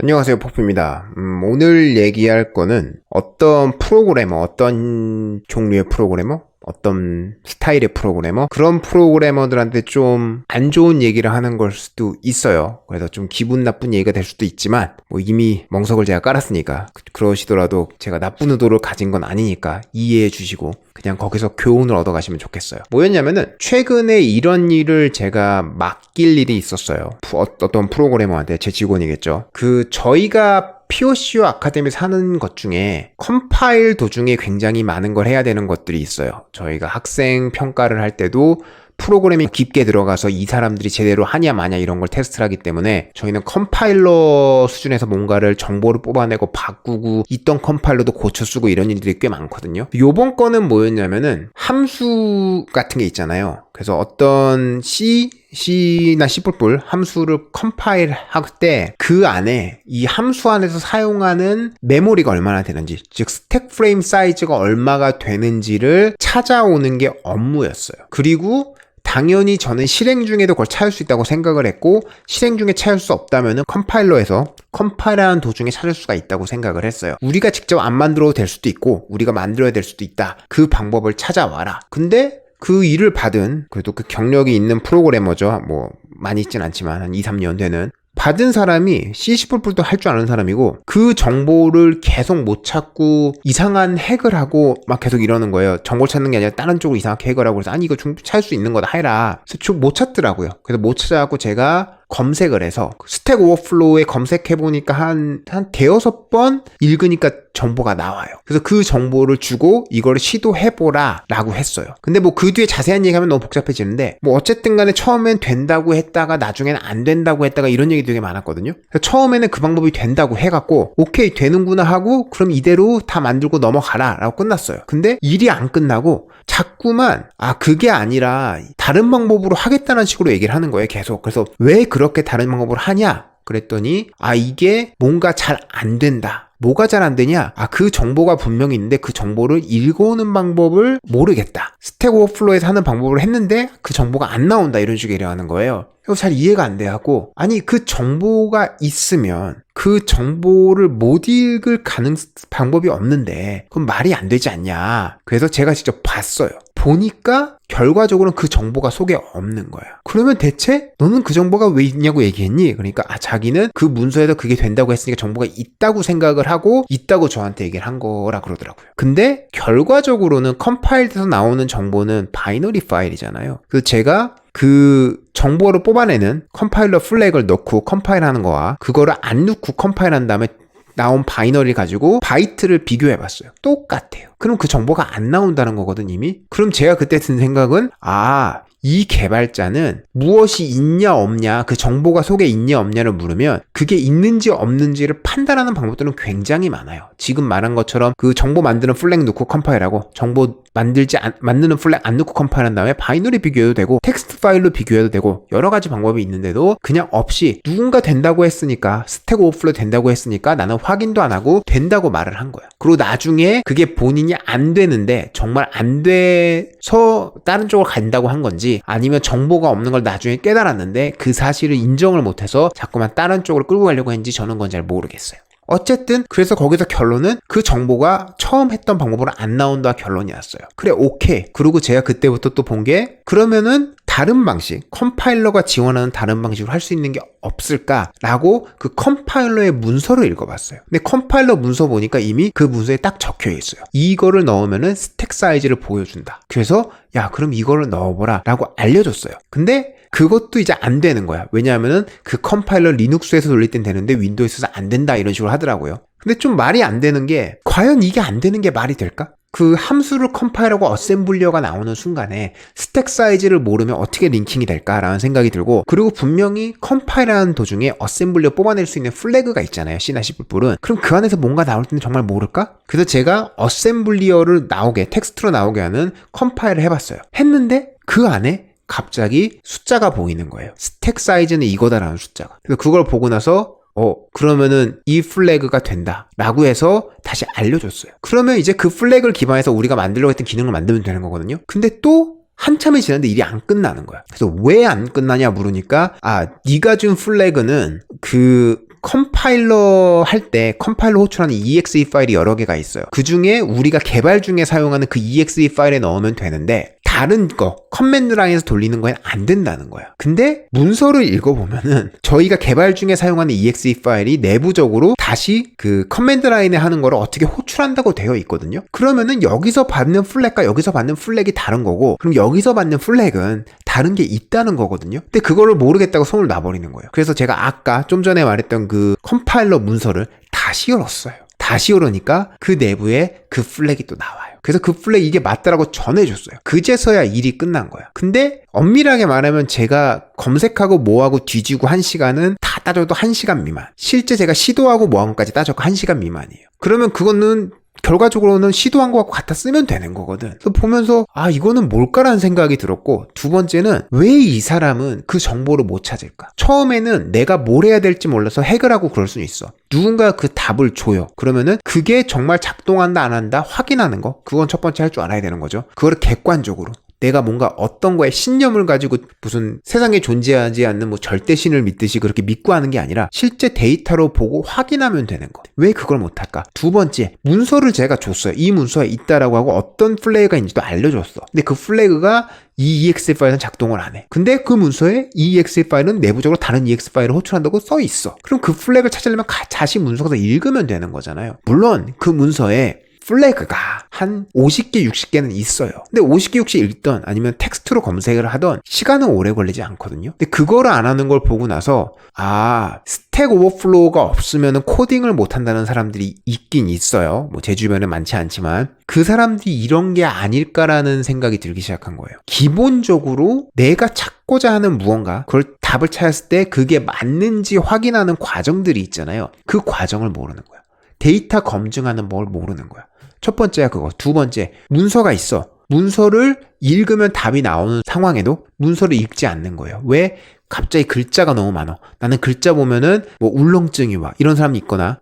안녕하세요, 퍼프입니다. 오늘 얘기할 거는 어떤 프로그래머, 어떤 종류의 프로그래머, 어떤 스타일의 프로그래머, 그런 프로그래머들한테 좀 안 좋은 얘기를 하는 걸 수도 있어요. 그래서 좀 기분 나쁜 얘기가 될 수도 있지만 이미 멍석을 제가 깔았으니까 그러시더라도 제가 나쁜 의도를 가진 건 아니니까 이해해 주시고 그냥 거기서 교훈을 얻어가시면 좋겠어요. 뭐였냐면은 최근에 이런 일을 제가 맡길 일이 있었어요. 어떤 프로그래머한테, 제 직원이겠죠. 저희가 POCO 아카데미에서 하는 것 중에 컴파일 도중에 굉장히 많은 걸 해야 되는 것들이 있어요. 저희가 학생 평가를 할 때도 프로그래밍 깊게 들어가서 이 사람들이 제대로 하냐 마냐 이런 걸 테스트를 하기 때문에 저희는 컴파일러 수준에서 뭔가를 정보를 뽑아내고 바꾸고 있던 컴파일러도 고쳐 쓰고 이런 일들이 꽤 많거든요. 요번 거는 뭐였냐면은 함수 같은 게 있잖아요. 그래서 어떤 C나 C++ 함수를 컴파일 할 때 그 안에 이 함수 안에서 사용하는 메모리가 얼마나 되는지, 즉 스택 프레임 사이즈가 얼마가 되는지를 찾아오는 게 업무였어요. 그리고 당연히 저는 실행 중에도 그걸 찾을 수 있다고 생각을 했고, 실행 중에 찾을 수 없다면은 컴파일러에서 컴파일하는 도중에 찾을 수가 있다고 생각을 했어요. 우리가 직접 안 만들어도 될 수도 있고 우리가 만들어야 될 수도 있다. 그 방법을 찾아와라. 근데 그 일을 받은, 그래도 그 경력이 있는 프로그래머죠. 많이 있진 않지만 한 2, 3년 되는, 받은 사람이 C++도 할 줄 아는 사람이고 그 정보를 계속 못 찾고 이상한 핵을 하고 막 계속 이러는 거예요. 정보를 찾는 게 아니라 다른 쪽으로 이상하게 핵을 하고, 그래서 아니 이거 좀 찾을 수 있는 거다 해라. 그래서 못 찾더라고요. 그래서 못 찾아갖고 제가 검색을 해서 스택 오버플로우에 검색해보니까 한 대여섯 번 읽으니까 정보가 나와요. 그래서 그 정보를 주고 이거를 시도해보라 라고 했어요. 근데 그 뒤에 자세한 얘기하면 너무 복잡해지는데 어쨌든 간에 처음엔 된다고 했다가 나중에는 안 된다고 했다가 이런 얘기 되게 많았거든요. 그래서 처음에는 그 방법이 된다고 해갖고 오케이 되는구나 하고 그럼 이대로 다 만들고 넘어가라 라고 끝났어요. 근데 일이 안 끝나고 자꾸만 그게 아니라 다른 방법으로 하겠다는 식으로 얘기를 하는 거예요, 계속. 그래서 왜 그렇게 다른 방법으로 하냐 그랬더니 이게 뭔가 잘 안 된다. 뭐가 잘 안 되냐? 그 정보가 분명히 있는데 그 정보를 읽어오는 방법을 모르겠다. 스택 오버플로우에서 하는 방법을 했는데 그 정보가 안 나온다. 이런 식으로 얘기하는 거예요. 그래서 잘 이해가 안 돼하고, 아니 그 정보가 있으면 그 정보를 못 읽을 방법이 없는데 그럼 말이 안 되지 않냐. 그래서 제가 직접 봤어요. 보니까 결과적으로는 그 정보가 속에 없는 거야. 그러면 대체 너는 그 정보가 왜 있냐고 얘기했니? 그러니까 자기는 그 문서에서 그게 된다고 했으니까 정보가 있다고 생각을 하고 있다고 저한테 얘기를 한 거라 그러더라고요. 근데 결과적으로는 컴파일돼서 나오는 정보는 바이너리 파일이잖아요. 그래서 제가 그 정보를 뽑아내는 컴파일러 플래그를 넣고 컴파일하는 거와 그거를 안 넣고 컴파일한 다음에 나온 바이너리를 가지고 바이트를 비교해봤어요. 똑같아요. 그럼 그 정보가 안 나온다는 거거든 이미. 그럼 제가 그때 든 생각은 이 개발자는 무엇이 있냐 없냐, 그 정보가 속에 있냐 없냐를 물으면 그게 있는지 없는지를 판단하는 방법들은 굉장히 많아요. 지금 말한 것처럼 그 정보 만드는 플래그 넣고 컴파일하고 정보 만드는 플래그 안 넣고 컴파일한 다음에 바이너리 비교해도 되고 텍스트 파일로 비교해도 되고 여러 가지 방법이 있는데도 그냥 없이 누군가 된다고 했으니까, 스택 오버플로우 된다고 했으니까 나는 확인도 안 하고 된다고 말을 한 거야. 그리고 나중에 그게 본인이 안 되는데 정말 안 돼서 다른 쪽으로 간다고 한 건지, 아니면 정보가 없는 걸 나중에 깨달았는데 그 사실을 인정을 못해서 자꾸만 다른 쪽으로 끌고 가려고 했는지 저는 그건 잘 모르겠어요. 어쨌든 그래서 거기서 결론은 그 정보가 처음 했던 방법으로 안 나온다 결론이 났어요. 그래 오케이. 그리고 제가 그때부터 또 본 게, 그러면은 다른 방식, 컴파일러가 지원하는 다른 방식으로 할 수 있는 게 없을까라고 그 컴파일러의 문서를 읽어봤어요. 근데 컴파일러 문서 보니까 이미 그 문서에 딱 적혀 있어요. 이거를 넣으면은 스택 사이즈를 보여준다. 그래서 그럼 이거를 넣어보라 라고 알려줬어요. 근데 그것도 이제 안 되는 거야. 왜냐하면은 그 컴파일러 리눅스에서 돌릴 땐 되는데 윈도우에서 안 된다 이런 식으로 하더라고요. 근데 좀 말이 안 되는 게, 과연 이게 안 되는 게 말이 될까? 그 함수를 컴파일하고 어셈블리어가 나오는 순간에 스택 사이즈를 모르면 어떻게 링킹이 될까라는 생각이 들고, 그리고 분명히 컴파일하는 도중에 어셈블리어 뽑아낼 수 있는 플래그가 있잖아요, C나 C++은. 그럼 그 안에서 뭔가 나올 때는 정말 모를까? 그래서 제가 어셈블리어를 텍스트로 나오게 하는 컴파일을 해봤어요. 했는데 그 안에 갑자기 숫자가 보이는 거예요. 스택 사이즈는 이거다라는 숫자가. 그래서 그걸 보고 나서 그러면은 이 플래그가 된다 라고 해서 다시 알려줬어요. 그러면 이제 그 플래그를 기반해서 우리가 만들려고 했던 기능을 만들면 되는 거거든요. 근데 또 한참이 지났는데 일이 안 끝나는 거야. 그래서 왜 안 끝나냐 물으니까 네가 준 플래그는 그 컴파일러 할 때 컴파일러 호출하는 exe 파일이 여러 개가 있어요. 그 중에 우리가 개발 중에 사용하는 그 exe 파일에 넣으면 되는데 다른 거 커맨드 라인에서 돌리는 거엔 안 된다는 거야. 근데 문서를 읽어보면은 저희가 개발 중에 사용하는 exe 파일이 내부적으로 다시 그 커맨드 라인에 하는 거를 어떻게 호출한다고 되어 있거든요. 그러면은 여기서 받는 플래그가 여기서 받는 플래그이 다른 거고, 그럼 여기서 받는 플래그는 다른 게 있다는 거거든요. 근데 그거를 모르겠다고 손을 놔버리는 거예요. 그래서 제가 아까 좀 전에 말했던 그 컴파일러 문서를 다시 열었어요. 다시 열으니까 그 내부에 그 플래그이 또 나와요. 그래서 그 플래그 이게 맞다라고 전해줬어요. 그제서야 일이 끝난 거야. 근데 엄밀하게 말하면 제가 검색하고 뭐하고 뒤지고 한 시간은 다 따져도 1시간 미만. 실제 제가 시도하고 뭐한 것까지 따져도 1시간 미만이에요. 그러면 그거는 결과적으로는 시도한 것 같고 갖다 쓰면 되는 거거든. 그래서 보면서 이거는 뭘까라는 생각이 들었고, 두 번째는 왜 이 사람은 그 정보를 못 찾을까? 처음에는 내가 뭘 해야 될지 몰라서 핵을 하고 그럴 수는 있어. 누군가 그 답을 줘요. 그러면은 그게 정말 작동한다 안 한다 확인하는 거, 그건 첫 번째 할 줄 알아야 되는 거죠. 그거를 객관적으로 내가 뭔가 어떤 거에 신념을 가지고 무슨 세상에 존재하지 않는 뭐 절대신을 믿듯이 그렇게 믿고 하는 게 아니라 실제 데이터로 보고 확인하면 되는 거. 왜 그걸 못할까? 두 번째, 문서를 제가 줬어요. 이 문서에 있다라고 하고 어떤 플래그가 있는지도 알려줬어. 근데 그 플래그가 이 exe 파일은 작동을 안 해. 근데 그 문서에 이 exe 파일은 내부적으로 다른 exe 파일을 호출한다고 써 있어. 그럼 그 플래그를 찾으려면 다시 문서에서 읽으면 되는 거잖아요. 물론 그 문서에 플래그가 한 50개, 60개는 있어요. 근데 50개, 60개 읽던 아니면 텍스트로 검색을 하던 시간은 오래 걸리지 않거든요. 근데 그거를 안 하는 걸 보고 나서 스택 오버플로우가 없으면 코딩을 못 한다는 사람들이 있긴 있어요. 뭐 제 주변에 많지 않지만 그 사람들이 이런 게 아닐까라는 생각이 들기 시작한 거예요. 기본적으로 내가 찾고자 하는 무언가, 그걸 답을 찾았을 때 그게 맞는지 확인하는 과정들이 있잖아요. 그 과정을 모르는 거야. 데이터 검증하는 뭘 모르는 거야. 첫 번째야 그거. 두 번째, 문서가 있어. 문서를 읽으면 답이 나오는 상황에도 문서를 읽지 않는 거예요. 왜? 갑자기 글자가 너무 많아. 나는 글자 보면은 뭐 울렁증이 와. 이런 사람이 있거나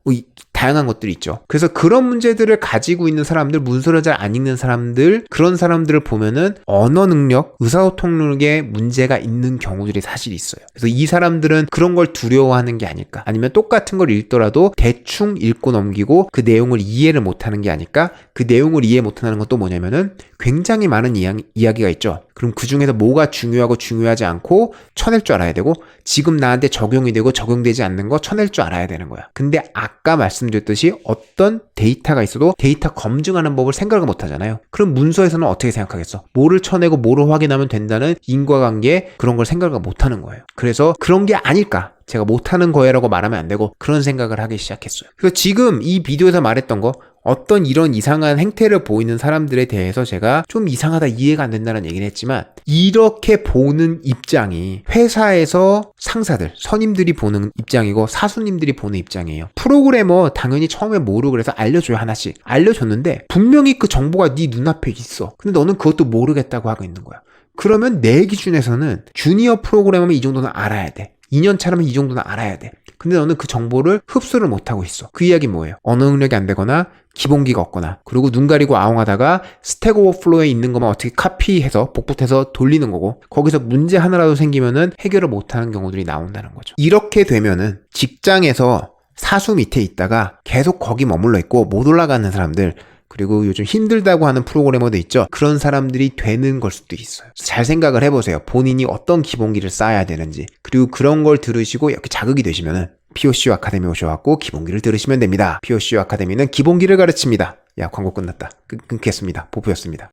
다양한 것들이 있죠. 그래서 그런 문제들을 가지고 있는 사람들, 문서를 잘 안 읽는 사람들, 그런 사람들을 보면은 언어 능력, 의사소통 능력에 문제가 있는 경우들이 사실 있어요. 그래서 이 사람들은 그런 걸 두려워하는 게 아닐까? 아니면 똑같은 걸 읽더라도 대충 읽고 넘기고 그 내용을 이해를 못하는 게 아닐까? 그 내용을 이해 못하는 건 또 뭐냐면은 굉장히 많은 이야기가 있죠. 그럼 그 중에서 뭐가 중요하고 중요하지 않고 쳐낼 줄 알아야 되고, 지금 나한테 적용이 되고 적용되지 않는 거 쳐낼 줄 알아야 되는 거야. 근데 아까 말씀드렸듯이 어떤 데이터가 있어도 데이터 검증하는 법을 생각을 못 하잖아요. 그럼 문서에서는 어떻게 생각하겠어? 뭐를 쳐내고 뭐를 확인하면 된다는 인과관계, 그런 걸 생각을 못 하는 거예요. 그래서 그런 게 아닐까? 제가 못하는 거예요라고 말하면 안 되고 그런 생각을 하기 시작했어요. 그래서 지금 이 비디오에서 말했던 거, 어떤 이런 이상한 행태를 보이는 사람들에 대해서 제가 좀 이상하다, 이해가 안 된다는 얘기를 했지만, 이렇게 보는 입장이 회사에서 상사들, 선임들이 보는 입장이고 사수님들이 보는 입장이에요. 프로그래머 당연히 처음에 모르고 그래서 알려줘요. 하나씩 알려줬는데 분명히 그 정보가 네 눈앞에 있어. 근데 너는 그것도 모르겠다고 하고 있는 거야. 그러면 내 기준에서는 주니어 프로그래머면 이 정도는 알아야 돼. 2년 차라면 이 정도는 알아야 돼. 근데 너는 그 정보를 흡수를 못하고 있어. 그 이야기 뭐예요? 언어 능력이 안 되거나 기본기가 없거나, 그리고 눈 가리고 아웅하다가 스택 오버플로우에 있는 것만 어떻게 카피해서 복붙해서 돌리는 거고, 거기서 문제 하나라도 생기면은 해결을 못하는 경우들이 나온다는 거죠. 이렇게 되면은 직장에서 사수 밑에 있다가 계속 거기 머물러 있고 못 올라가는 사람들, 그리고 요즘 힘들다고 하는 프로그래머도 있죠. 그런 사람들이 되는 걸 수도 있어요. 잘 생각을 해보세요. 본인이 어떤 기본기를 쌓아야 되는지. 그리고 그런 걸 들으시고 이렇게 자극이 되시면은 POCU 아카데미 오셔갖고 기본기를 들으시면 됩니다. POCU 아카데미는 기본기를 가르칩니다. 야, 광고 끝났다. 끊겠습니다. 보부였습니다.